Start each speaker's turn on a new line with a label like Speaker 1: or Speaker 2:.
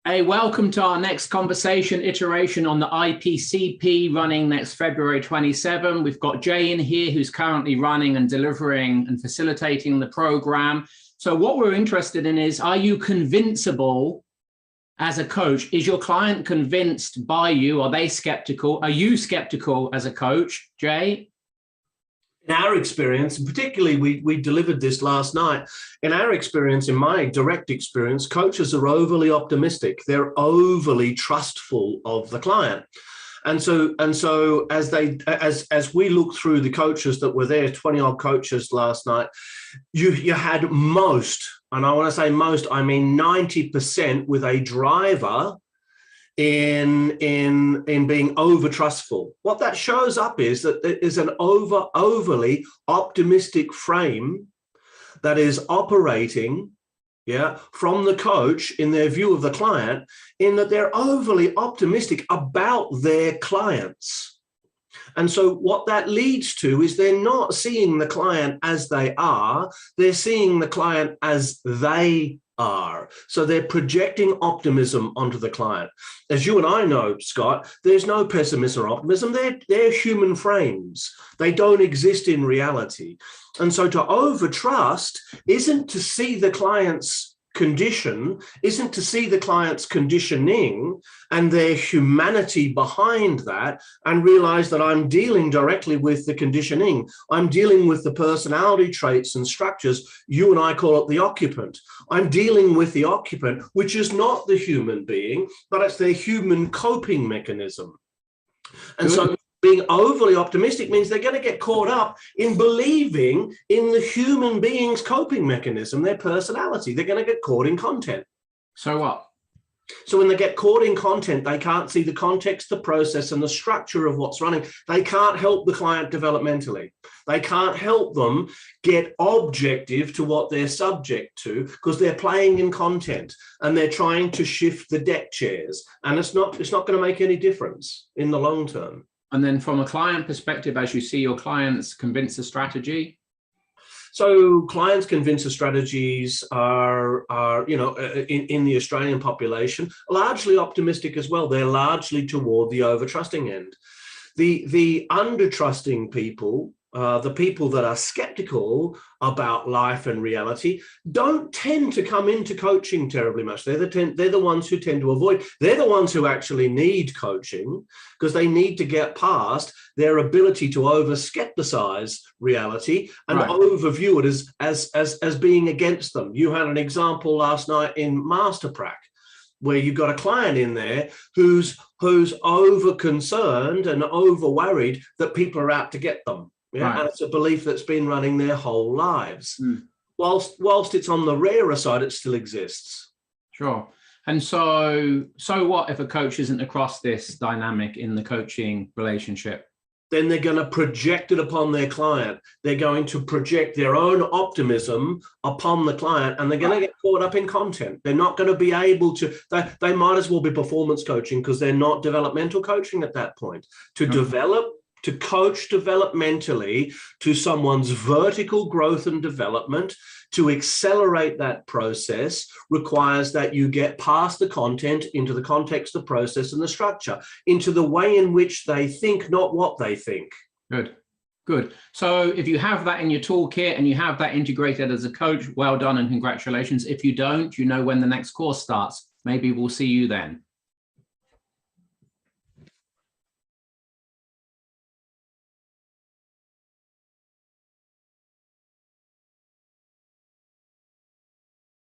Speaker 1: Hey, welcome to our next conversation iteration on the IPCP running next February 27. We've got Jay in here who's currently running and delivering and facilitating the program. So what we're interested in is, are you convincible as a coach? Is your client convinced by you? Are they skeptical? Are you skeptical as a coach, Jay?
Speaker 2: In our experience, and particularly we delivered this last night, in our experience, in my direct experience, coaches are overly optimistic. They're overly trustful of the client. And so as we look through the coaches that were there, 20 odd coaches last night, you had most, and I want to say most, I mean 90% with a driver in being over trustful. What that shows up is that there is an overly optimistic frame that is operating from the coach in their view of the client, in that they're overly optimistic about their clients. And so what that leads to is they're not seeing the client as they are, they're seeing the client as they are. So they're projecting optimism onto the client. As you and I know, Scott, there's no pessimism or optimism. They're human frames. They don't exist in reality. And so to overtrust isn't to see the client's condition, isn't to see the client's conditioning and their humanity behind that and realize that I'm dealing directly with the conditioning. I'm dealing with the personality traits and structures. You and I call it the occupant. I'm dealing with the occupant, which is not the human being, but it's their human coping mechanism. And so being overly optimistic means they're going to get caught up in believing in the human being's coping mechanism, their personality. They're going to get caught in content.
Speaker 1: So what?
Speaker 2: So when they get caught in content, they can't see the context, the process, and the structure of what's running. They can't help the client developmentally. They can't help them get objective to what they're subject to because they're playing in content and they're trying to shift the deck chairs. And it's not going to make any difference in the long term.
Speaker 1: And then from a client perspective, as you see your clients convince the strategy?
Speaker 2: So clients convince the strategies are in the Australian population, largely optimistic as well. They're largely toward the over-trusting end. The under-trusting people, the people that are skeptical about life and reality, don't tend to come into coaching terribly much. They're the ones who tend to avoid. They're the ones who actually need coaching because they need to get past their ability to over-skepticize reality and overview it as being against them. You had an example last night in Masterprac, where you've got a client in there who's over-concerned and over-worried that people are out to get them. Yeah, and it's a belief that's been running their whole lives. Whilst it's on the rarer side, it still exists.
Speaker 1: Sure. And so what if a coach isn't across this dynamic in the coaching relationship?
Speaker 2: Then they're going to project it upon their client. They're going to project their own optimism upon the client, and they're going to get caught up in content. They're not going to be able to, they might as well be performance coaching because they're not developmental coaching at that point. To coach developmentally to someone's vertical growth and development, to accelerate that process requires that you get past the content into the context, the process, and the structure, into the way in which they think, not what they think.
Speaker 1: Good. So if you have that in your toolkit and you have that integrated as a coach, well done and congratulations. If you don't, you know when the next course starts. Maybe we'll see you then.